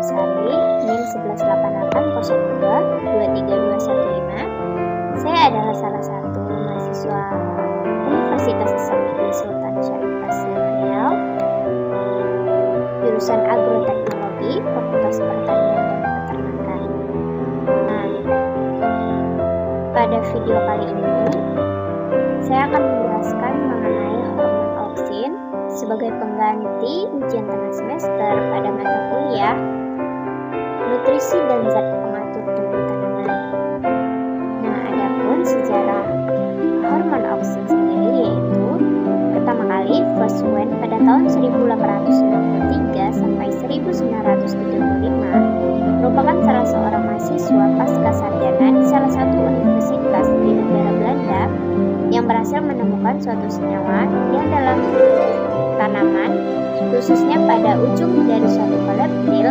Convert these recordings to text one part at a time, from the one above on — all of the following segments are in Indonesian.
Puspitasari, NIM 11880223215. Saya adalah salah satu mahasiswa Universitas Islam Negeri Sultan Syarif Kasim Riau, jurusan Agroteknologi, Fakultas Pertanian dan Peternakan. Nah, pada video kali ini, saya akan menjelaskan mengenai hormon auksin sebagai pengganti ujian tengah semester pada mata kuliah nutrisi dan zat pengatur tumbuh tanaman. Nah, adapun sejarah hormon auksin sendiri yaitu pertama kali first one pada tahun 1893 sampai 1975 merupakan salah seorang mahasiswa pasca sarjana di salah satu universitas di negara Belanda yang berhasil menemukan suatu senyawa yang dalam tanaman, khususnya pada ujung dari suatu koleptil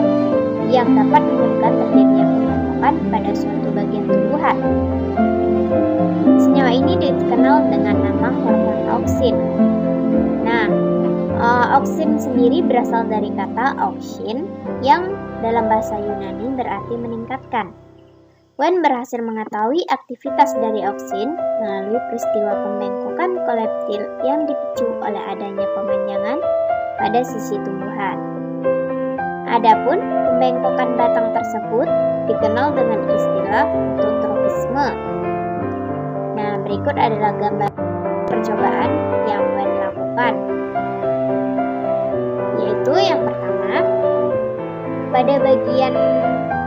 yang dapat menyebabkan terjadinya pembentukan pada suatu bagian tumbuhan. Senyawa ini dikenal dengan nama hormon auksin. Nah, auksin sendiri berasal dari kata auksin yang dalam bahasa Yunani berarti meningkatkan. Wen berhasil mengetahui aktivitas dari auksin melalui peristiwa pembengkokan koleptil yang dipicu oleh adanya pemanjangan pada sisi tumbuhan. Adapun pembengkokan batang tersebut dikenal dengan istilah fototropisme. Nah, berikut adalah gambar percobaan yang Wen lakukan. Yaitu yang pertama, pada bagian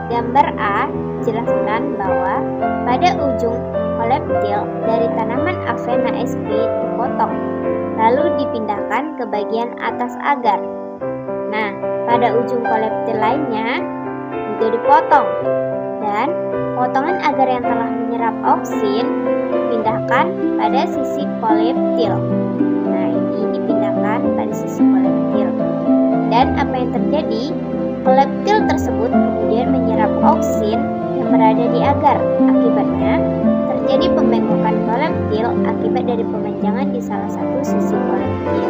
gambar A jelaskan bahwa pada ujung koleptil dari tanaman Avena sp dipotong, lalu dipindahkan ke bagian atas agar. Nah, pada ujung koleptil lainnya juga dipotong, dan potongan agar yang telah menyerap auksin dipindahkan pada sisi koleptil. Nah, ini dipindahkan pada sisi koleptil. Dan apa yang terjadi? Koleptil tersebut kemudian menyerap auksin yang berada di agar. Akibatnya, terjadi pembengkokan koleptil akibat dari pemanjangan di salah satu sisi koleptil.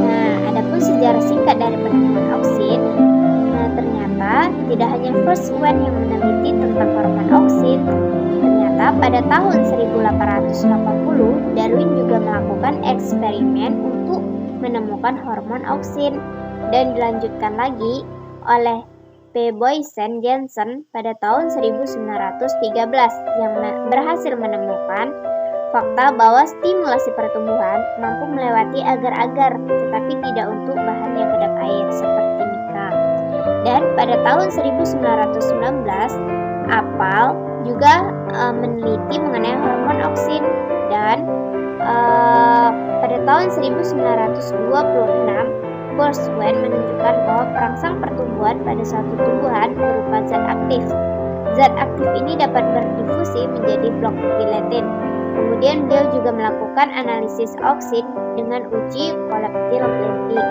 Nah, adapun sejarah singkat dari penemuan auksin, ternyata tidak hanya first one yang meneliti tentang hormon auksin. Ternyata pada tahun 1880, Darwin juga melakukan eksperimen untuk menemukan hormon auksin, dan dilanjutkan lagi oleh P. Boysen Jensen pada tahun 1913 yang berhasil menemukan fakta bahwa stimulasi pertumbuhan mampu melewati agar-agar tetapi tidak untuk bahan yang kedap air seperti mika. Dan pada tahun 1919 Apel juga meneliti mengenai hormon auksin, dan pada tahun 1926 Kurzweil menunjukkan bahwa perangsang pertumbuhan pada suatu tumbuhan berupa zat aktif. Zat aktif ini dapat berdifusi menjadi blok gelatin. Kemudian beliau juga melakukan analisis auksin dengan uji koleptil blending.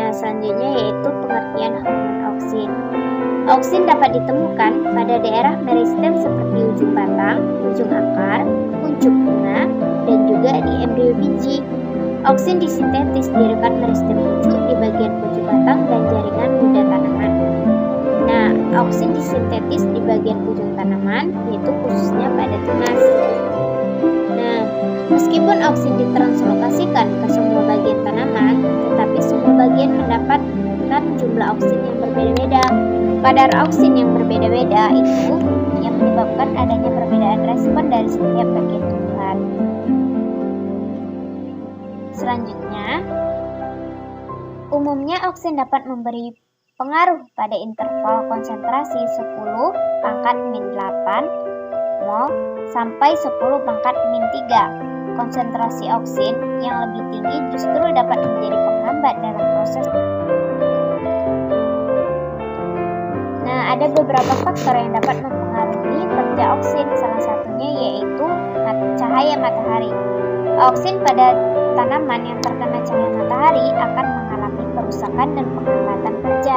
Nah, selanjutnya yaitu pengertian hormon auksin. Auksin dapat ditemukan pada daerah meristem seperti ujung batang, ujung akar, kuncup bunga, dan juga di embrio biji. Auksin disintetis di rekat meristem pucuk di bagian pucuk batang dan jaringan muda tanaman. Nah, auksin disintetis di bagian ujung tanaman, yaitu khususnya pada tunas. Nah, meskipun auksin ditranslokasikan ke semua bagian tanaman, tetapi semua bagian mendapatkan jumlah auksin yang berbeda-beda. Kadar auksin yang berbeda-beda itu yang menyebabkan adanya perbedaan respon dari setiap bagian tumbuhan. Selanjutnya, umumnya auksin dapat memberi pengaruh pada interval konsentrasi 10 pangkat min 8 mol sampai 10 pangkat min 3. Konsentrasi auksin yang lebih tinggi justru dapat menjadi penghambat dalam proses. Nah, ada beberapa faktor yang dapat mempengaruhi kerja auksin, salah satunya yaitu cahaya matahari. Auksin pada tanaman yang terkena cahaya matahari akan mengalami kerusakan dan penghambatan kerja.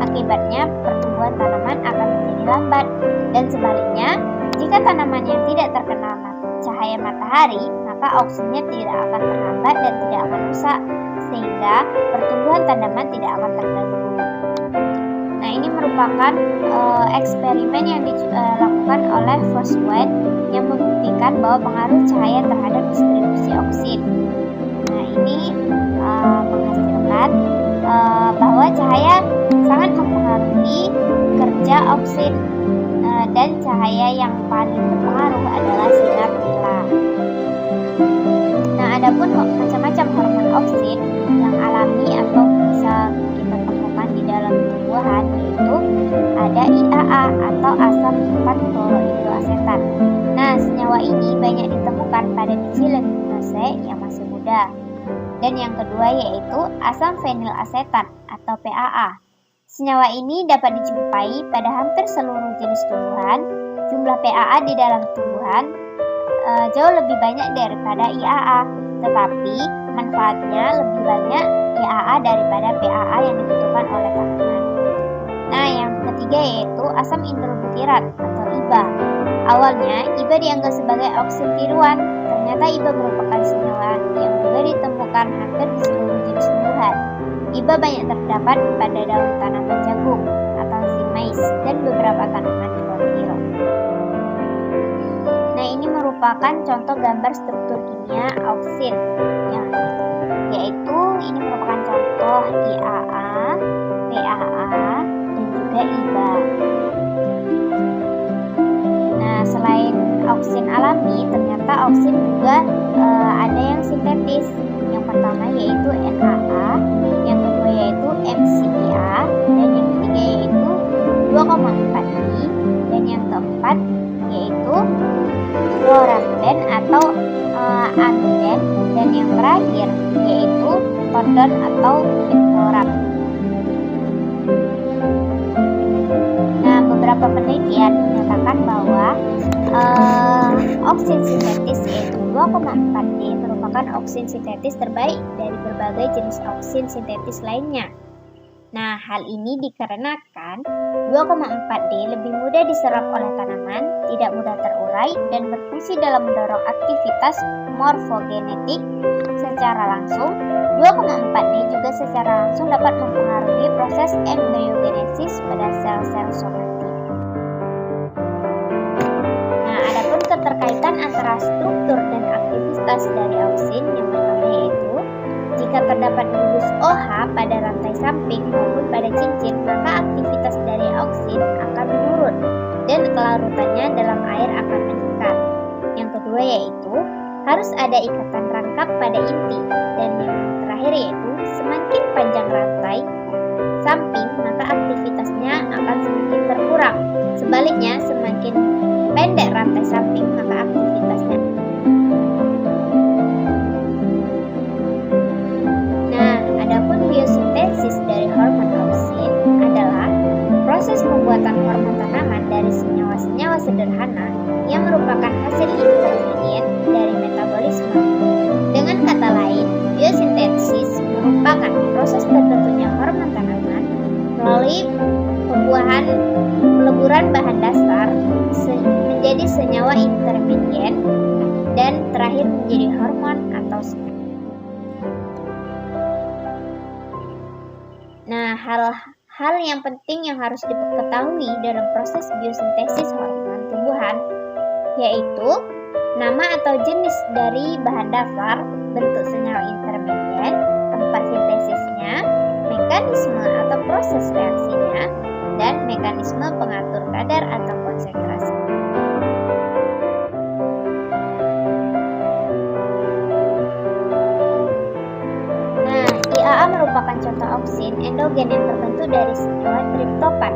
Akibatnya, pertumbuhan tanaman akan menjadi lambat. Dan sebaliknya, jika tanaman yang tidak terkena cahaya matahari, maka maka oksidnya tidak akan terhambat dan tidak akan rusak, sehingga pertumbuhan tanaman tidak akan terganggu. Nah, ini merupakan eksperimen yang dilakukan oleh Foswet yang membuktikan bahwa pengaruh cahaya terhadap distribusi oksid. Nah, ini menghasilkan bahwa cahaya sangat mempengaruhi kerja oksid, dan cahaya yang paling berpengaruh adalah sinar nila. Nah, adapun macam-macam hormon oksid yang alami atau bisa kita temukan di dalam tumbuhan, yaitu ada IAA atau asam 4-klorohidroasetat. Nah, senyawa ini banyak ditemukan pada biji leguminosa yang masih muda. Dan yang kedua yaitu asam fenilasetat atau PAA. Senyawa ini dapat dijumpai pada hampir seluruh jenis tumbuhan. Jumlah PAA di dalam tumbuhan jauh lebih banyak daripada IAA, tetapi manfaatnya lebih banyak IAA daripada PAA yang dibutuhkan oleh tanaman. Nah, yang ketiga yaitu asam indolbutirat atau IBA. Awalnya IBA dianggap sebagai oksid tiruan. Ternyata IBA merupakan senyawa yang juga ditemukan hampir di seluruh jenis tumbuhan. IBA banyak terdapat pada daun tanaman jagung atau zimais dan beberapa tanaman klorofil. Nah, ini merupakan contoh gambar struktur kimia oksid, yaitu ini merupakan contoh IAA, PAA, dan juga IBA. Nah, selain oksid alami, ternyata oksid juga ada yang sintetis. Yang pertama yaitu NHA, yang kedua yaitu MCPA, dan yang ketiga yaitu 2,4-D, dan yang keempat yaitu fluorambden atau amiden, dan yang terakhir yaitu tondon atau benfluorat. Nah, beberapa penelitian menyatakan bahwa oksid sintetis yaitu 2,4-D merupakan oksid sintetis terbaik dari berbagai jenis oksid sintetis lainnya. Nah, hal ini dikarenakan 2,4-D lebih mudah diserap oleh tanaman, tidak mudah terurai, dan berfungsi dalam mendorong aktivitas morfogenetik secara langsung. 2,4-D juga secara langsung dapat mempengaruhi proses embryogenesis pada sel-sel somatik. Nah, adapun keterkaitan antara struktur dan aktivitas dari oksid yang pertama yaitu jika terdapat gugus OH pada rantai samping maupun pada cincin, maka aktivitas dari oksid akan menurun dan kelarutannya dalam air akan meningkat. Yang kedua yaitu harus ada ikatan rangkap pada inti, dan yang terakhir yaitu semakin panjang rantai samping maka aktivitasnya akan semakin berkurang. Sebaliknya, semakin pendek rantai samping maka aktivitasnya. Nah, adapun biosintesis dari hormon oksid adalah proses pembuatan hormon tanaman dari senyawa-senyawa sederhana yang merupakan hasil intermediate dari metabolisme. Dengan kata lain, biosintesis merupakan proses terbentuknya hormon tanaman melalui peleburan bahan dasar menjadi senyawa intermediate dan terakhir menjadi hormon atau senyawa. Nah, hal yang penting yang harus diketahui dalam proses biosintesis hormon tumbuhan yaitu nama atau jenis dari bahan dasar, bentuk senyawa intermediate, tempat sintesisnya, mekanisme atau proses reaksinya, dan mekanisme pengatur kadar atau konsentrasi. Nah, IAA merupakan contoh oksid endogen yang terbentuk dari senyawa triptofan.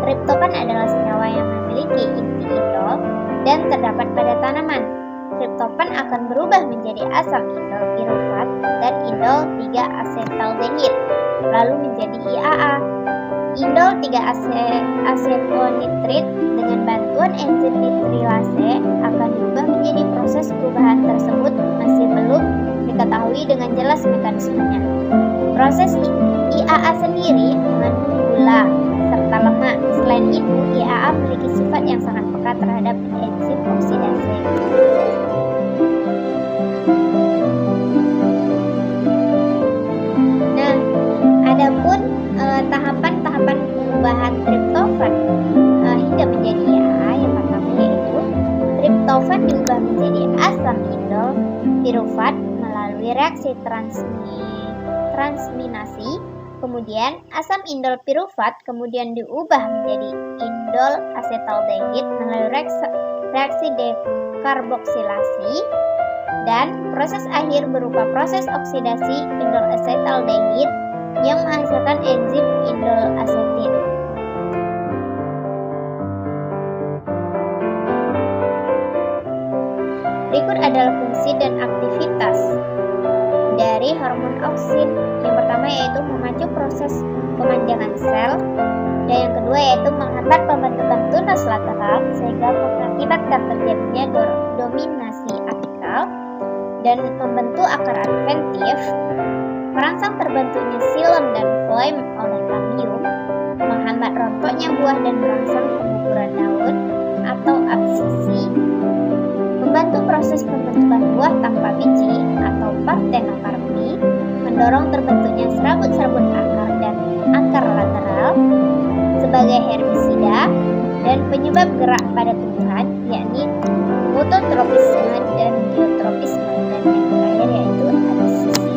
Triptofan adalah senyawa yang memiliki inti indol dan terdapat pada tanaman. Triptofan akan berubah menjadi asam indol pirufat dan indol 3-asetaldehid, lalu menjadi IAA. Indol 3-asetonitrit dengan bantuan enzim nitrilase akan diubah menjadi proses perubahan tersebut masih belum diketahui dengan jelas mekanismenya. Proses IAA sendiri mengandung gula serta lemak. Selain itu, IAA memiliki sifat yang sangat peka terhadap enzim oksidase. reaksi transminasi, kemudian asam indol pirufat kemudian diubah menjadi indol asetaldehid melalui reaksi dekarboksilasi, dan proses akhir berupa proses oksidasi indol asetaldehid yang menghasilkan enzim indol asetin. Berikut adalah fungsi dan aktivitas dari hormon auksin. Yang pertama yaitu memacu proses pemanjangan sel, dan yang kedua yaitu menghambat pembentukan tunas lateral sehingga mengakibatkan terjadinya dominasi apikal dan membentuk akar adventif, merangsang terbentuknya xilem dan floem oleh kamium, menghambat rontoknya buah dan merangsang pengguguran daun atau absisi, membantu proses pembentukan buah tanpa biji atau partenokarpi, mendorong terbentuknya serabut-serabut akar dan akar lateral sebagai herbisida, dan penyebab gerak pada tumbuhan yakni fototropisme dan geotropisme, dan yang terakhir yaitu absisi.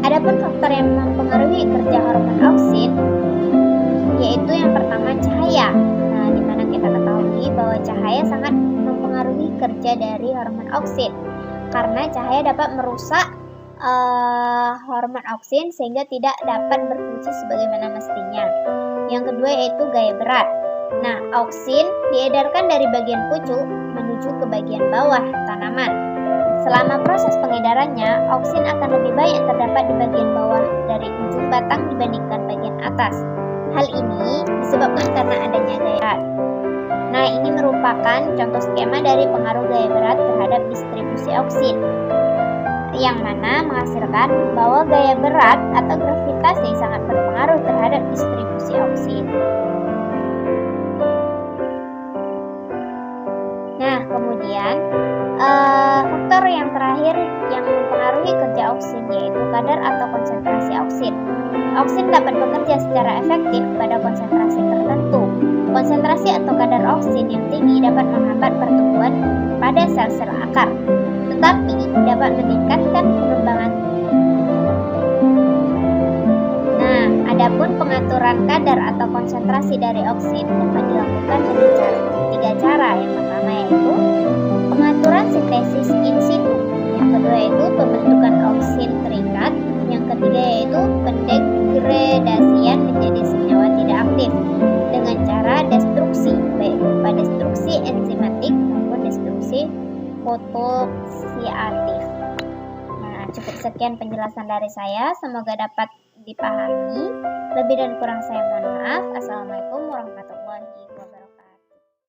Adapun faktor yang mempengaruhi kerja hormon auksin yaitu yang pertama cahaya. Kita ketahui bahwa cahaya sangat mempengaruhi kerja dari hormon auksin karena cahaya dapat merusak hormon auksin sehingga tidak dapat berfungsi sebagaimana mestinya. Yang kedua yaitu gaya berat. Nah, auksin diedarkan dari bagian pucuk menuju ke bagian bawah tanaman. Selama proses pengedarannya, auksin akan lebih banyak terdapat di bagian bawah dari ujung batang dibandingkan bagian atas. Hal ini disebabkan karena adanya gaya berat. Nah, ini merupakan contoh skema dari pengaruh gaya berat terhadap distribusi auksin, yang mana menghasilkan bahwa gaya berat atau gravitasi sangat berpengaruh terhadap distribusi auksin. Nah, kemudian faktor yang terakhir yang mempengaruhi kerja auksin yaitu kadar atau konsentrasi auksin. Auksin dapat bekerja secara efektif pada konsentrasi tertentu. Konsentrasi atau kadar auksin yang tinggi dapat menghambat pertumbuhan pada sel-sel akar, tetapi dapat meningkatkan pengembangan. Nah, adapun pengaturan kadar atau konsentrasi dari auksin dapat dilakukan dengan tiga cara. Yang pertama yaitu pengaturan sintesis in situ, yang kedua yaitu pembentukan auksin terikat, yang ketiga yaitu pendegradasian menjadi senyawa tidak aktif dengan cara destruksi, baik berupa destruksi enzimatik maupun destruksi fotosiatif. Nah, cukup sekian penjelasan dari saya, semoga dapat dipahami. Lebih dan kurang saya mohon maaf. Assalamualaikum warahmatullahi wabarakatuh.